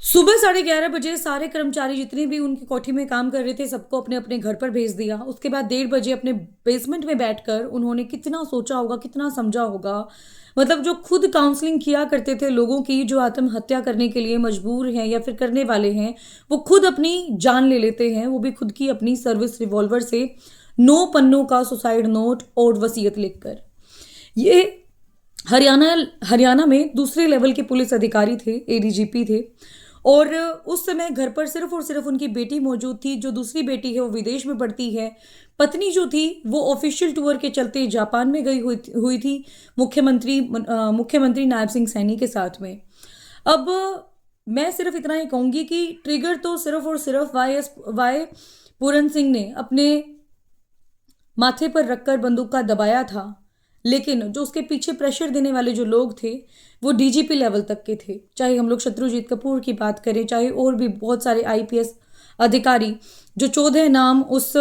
सुबह 11:30 बजे सारे कर्मचारी जितने भी उनकी कोठी में काम कर रहे थे सबको अपने अपने घर पर भेज दिया। उसके बाद 1:30 बजे अपने बेसमेंट में बैठकर उन्होंने कितना सोचा होगा, कितना समझा होगा। मतलब जो खुद काउंसलिंग किया करते थे लोगों की, जो आत्महत्या करने के लिए मजबूर हैं या फिर करने वाले हैं, वो खुद अपनी जान ले लेते हैं, वो भी खुद की अपनी सर्विस रिवॉल्वर से 9 पन्नों का सुसाइड नोट और वसीयत लिखकर। ये हरियाणा हरियाणा में दूसरे लेवल के पुलिस अधिकारी थे, एडीजीपी थे। और उस समय घर पर सिर्फ और सिर्फ उनकी बेटी मौजूद थी। जो दूसरी बेटी है वो विदेश में पढ़ती है। पत्नी जो थी वो ऑफिशियल टूर के चलते जापान में गई हुई थी, मुख्यमंत्री नायब सिंह सैनी के साथ में। अब मैं सिर्फ इतना ही कहूंगी कि ट्रिगर तो सिर्फ और सिर्फ वाई पूरन सिंह ने अपने माथे पर रखकर बंदूक का दबाया था, लेकिन जो उसके पीछे प्रेशर देने वाले जो लोग थे वो डीजीपी लेवल तक के थे। चाहे हम लोग शत्रुजीत कपूर की बात करें, चाहे और भी बहुत सारे आईपीएस अधिकारी, जो 14 नाम उस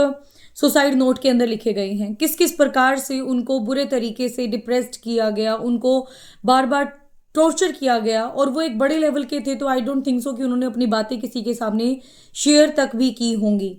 सुसाइड नोट के अंदर लिखे गए हैं, किस किस प्रकार से उनको बुरे तरीके से डिप्रेस्ड किया गया, उनको बार बार टॉर्चर किया गया। और वो एक बड़े लेवल के थे, तो आई डोंट थिंक सो कि उन्होंने अपनी बातें किसी के सामने शेयर तक भी की होंगी।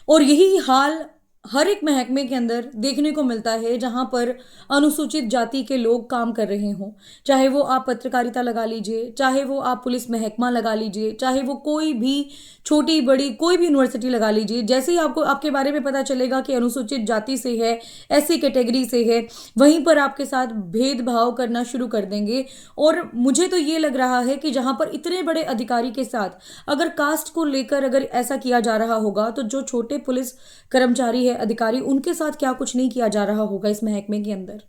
और यही हाल हर एक महकमे के अंदर देखने को मिलता है जहां पर अनुसूचित जाति के लोग काम कर रहे हों। चाहे वो आप पत्रकारिता लगा लीजिए, चाहे वो आप पुलिस महकमा लगा लीजिए, चाहे वो कोई भी छोटी बड़ी कोई भी यूनिवर्सिटी लगा लीजिए। जैसे ही आपको आपके बारे में पता चलेगा कि अनुसूचित जाति से है, ऐसी कैटेगरी से है, वहीं पर आपके साथ भेदभाव करना शुरू कर देंगे। और मुझे तो ये लग रहा है कि जहां पर इतने बड़े अधिकारी के साथ अगर कास्ट को लेकर अगर ऐसा किया जा रहा होगा, तो जो छोटे पुलिस कर्मचारी है, अधिकारी, उनके साथ क्या कुछ नहीं किया जा रहा होगा इस महकमे के अंदर।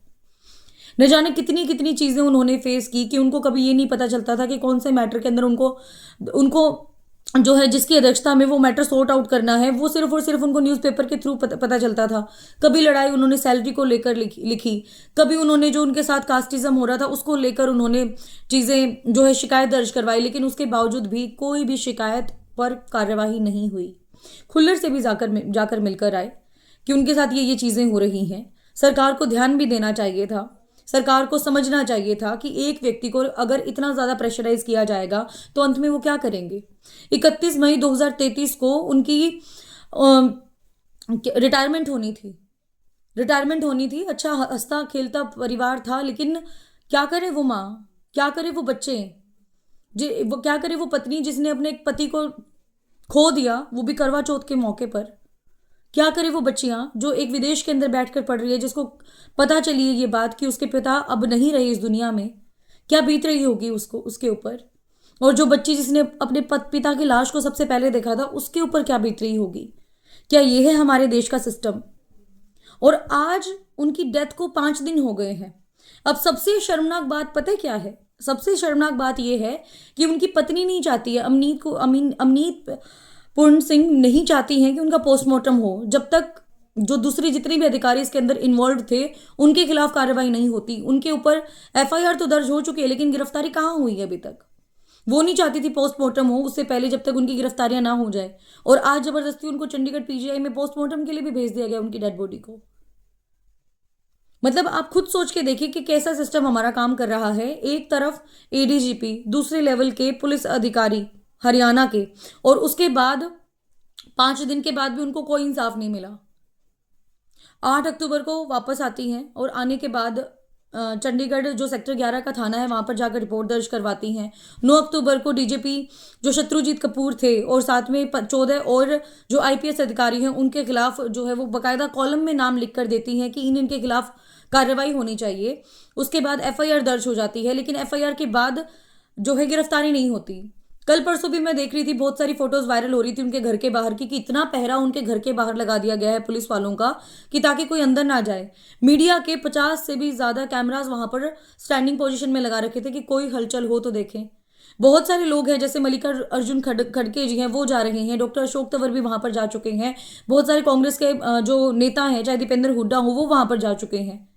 न जाने कितनी कितनी चीजें उन्होंने फेस की कि उनको कभी ये नहीं पता चलता था कि कौन से मैटर के अंदर उनको उनको जो है जिसकी अध्यक्षता में वो मैटर सॉर्ट आउट करना है, वो सिर्फ और सिर्फ उनको न्यूज़पेपर के थ्रू पता चलता था। कभी लड़ाई उन्होंने सैलरी को लेकर लिखी, कभी उन्होंने जो उनके साथ कास्टिज्म हो रहा था उसको लेकर उन्होंने चीज़ें जो है शिकायत दर्ज करवाई, लेकिन उसके बावजूद भी कोई भी शिकायत पर कार्यवाही नहीं हुई। खुल्लर से भी जाकर मिलकर आए कि उनके साथ ये चीज़ें हो रही हैं। सरकार को ध्यान भी देना चाहिए था, सरकार को समझना चाहिए था कि एक व्यक्ति को अगर इतना ज़्यादा प्रेशराइज किया जाएगा तो अंत में वो क्या करेंगे। 31 मई 2033 को उनकी रिटायरमेंट होनी थी। अच्छा हंसता खेलता परिवार था, लेकिन क्या करे वो माँ, क्या करे वो बच्चे, वो क्या करे वो पत्नी जिसने अपने एक पति को खो दिया, वो भी करवा चौथ के मौके पर। क्या करे वो बच्चियां जो एक विदेश के अंदर बैठकर पढ़ रही है, जिसको पता चली है ये बात कि उसके पिता अब नहीं रहे इस दुनिया में, क्या बीत रही होगी उसको, उसके ऊपर। और जो बच्ची जिसने अपने पिता की लाश को सबसे पहले देखा था, उसके ऊपर क्या बीत रही होगी। क्या ये है हमारे देश का सिस्टम। और आज उनकी डेथ को 5 दिन हो गए हैं। अब सबसे शर्मनाक बात पता है क्या है? सबसे शर्मनाक बात यह है कि उनकी पत्नी नहीं चाहती है, अमनीत पूर्ण सिंह नहीं चाहती हैं कि उनका पोस्टमार्टम हो। जब तक जो दूसरे जितने भी अधिकारी इसके अंदर इन्वॉल्व थे उनके खिलाफ कार्रवाई नहीं होती। उनके ऊपर एफआईआर तो दर्ज हो चुकी है, लेकिन गिरफ्तारी कहाँ हुई है अभी तक। वो नहीं चाहती थी पोस्टमार्टम हो उससे पहले, जब तक उनकी गिरफ्तारियां ना हो जाए। और आज जबरदस्ती उनको चंडीगढ़ पीजीआई में पोस्टमार्टम के लिए भी भेज दिया गया उनकी डेड बॉडी को। मतलब आप खुद सोच के देखिए कि कैसा सिस्टम हमारा काम कर रहा है। एक तरफ एडीजीपी, दूसरे लेवल के पुलिस अधिकारी हरियाणा के, और उसके बाद 5 दिन के बाद भी उनको कोई इंसाफ नहीं मिला। 8 अक्टूबर को वापस आती हैं और आने के बाद चंडीगढ़ जो सेक्टर 11 का थाना है वहां पर जाकर रिपोर्ट दर्ज करवाती हैं। 9 अक्टूबर को डीजीपी जो शत्रुजीत कपूर थे और साथ में 14 और जो आईपीएस अधिकारी हैं उनके खिलाफ जो है वो बाकायदा कॉलम में नाम लिख कर देती हैं कि इनके खिलाफ कार्रवाई होनी चाहिए। उसके बाद एफआईआर दर्ज हो जाती है, लेकिन एफआईआर के बाद जो है गिरफ्तारी नहीं होती। कल परसों भी मैं देख रही थी, बहुत सारी फोटोज वायरल हो रही थी उनके घर के बाहर की, कि इतना पहरा उनके घर के बाहर लगा दिया गया है पुलिस वालों का कि ताकि कोई अंदर ना जाए। मीडिया के 50 से भी ज्यादा कैमरास वहां पर स्टैंडिंग पोजीशन में लगा रखे थे कि कोई हलचल हो तो देखें। बहुत सारे लोग हैं, जैसे मल्लिकार्जुन खड़गे जी हैं, वो जा रहे हैं। डॉक्टर अशोक तंवर भी वहां पर जा चुके हैं। बहुत सारे कांग्रेस के जो नेता हैं, चाहे दीपेंद्र हुड्डा हो, वो वहां पर जा चुके हैं।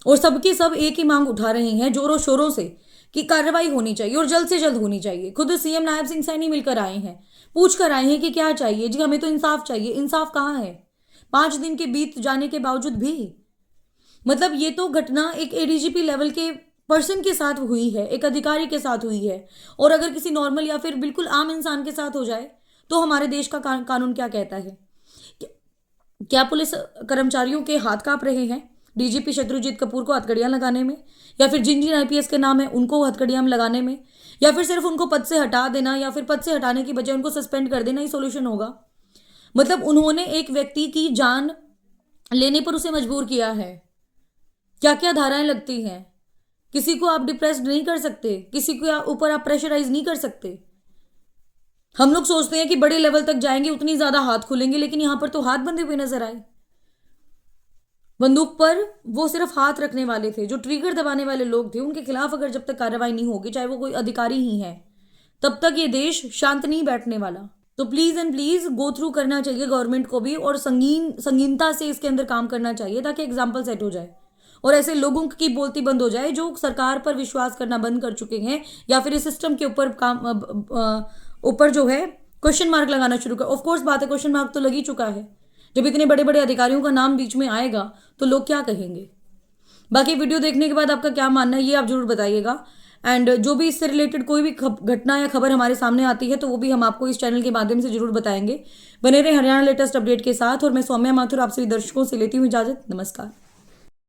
और सबके सब एक ही मांग उठा रहे हैं जोरों शोरों से कि कार्रवाई होनी चाहिए और जल्द से जल्द होनी चाहिए। खुद सीएम नायब सिंह सैनी मिलकर आए हैं, पूछ कर आए हैं कि क्या चाहिए जी, हमें तो इंसाफ चाहिए। इंसाफ कहाँ है 5 दिन के बीत जाने के बावजूद भी। मतलब ये तो घटना एक एडीजीपी लेवल के पर्सन के साथ हुई है, एक अधिकारी के साथ हुई है, और अगर किसी नॉर्मल या फिर बिल्कुल आम इंसान के साथ हो जाए तो हमारे देश का कानून क्या कहता है? क्या पुलिस कर्मचारियों के हाथ कांप रहे हैं डीजीपी शत्रुजीत कपूर को हथकड़ियां लगाने में, या फिर जिन जिन आईपीएस के नाम है उनको हथकड़ियां लगाने में, या फिर सिर्फ उनको पद से हटा देना, या फिर पद से हटाने की बजाय उनको सस्पेंड कर देना ही सोल्यूशन होगा? मतलब उन्होंने एक व्यक्ति की जान लेने पर उसे मजबूर किया है। क्या क्या धाराएं लगती हैं? किसी को आप डिप्रेस्ड नहीं कर सकते, किसी के ऊपर आप प्रेशराइज नहीं कर सकते। हम लोग सोचते हैं कि बड़े लेवल तक जाएंगे उतनी ज्यादा हाथ खुलेंगे, लेकिन यहां पर तो हाथ बंधे हुए नजर आए। बंदूक पर वो सिर्फ हाथ रखने वाले थे, जो ट्रिगर दबाने वाले लोग थे उनके खिलाफ अगर जब तक कार्रवाई नहीं होगी, चाहे वो कोई अधिकारी ही है, तब तक ये देश शांत नहीं बैठने वाला। तो please and please go through करना चाहिए गवर्नमेंट को भी, और संगीनता से इसके अंदर काम करना चाहिए, ताकि एग्जाम्पल सेट हो जाए और ऐसे लोगों की बोलती बंद हो जाए जो सरकार पर विश्वास करना बंद कर चुके हैं, या फिर इस सिस्टम के ऊपर जो है क्वेश्चन मार्क लगाना शुरू कर। ऑफ कोर्स बात है, क्वेश्चन मार्क तो लग ही चुका है। जब इतने बड़े बड़े अधिकारियों का नाम बीच में आएगा तो लोग क्या कहेंगे? बाकी वीडियो देखने के बाद आपका क्या मानना है ये आप जरूर बताइएगा। एंड जो भी इससे रिलेटेड कोई भी घटना या खबर हमारे सामने आती है तो वो भी हम आपको इस चैनल के माध्यम से जरूर बताएंगे। बने रहे हरियाणा लेटेस्ट अपडेट के साथ, और मैं सौम्या माथुर आप सभी दर्शकों से लेती हूँ इजाजत। नमस्कार।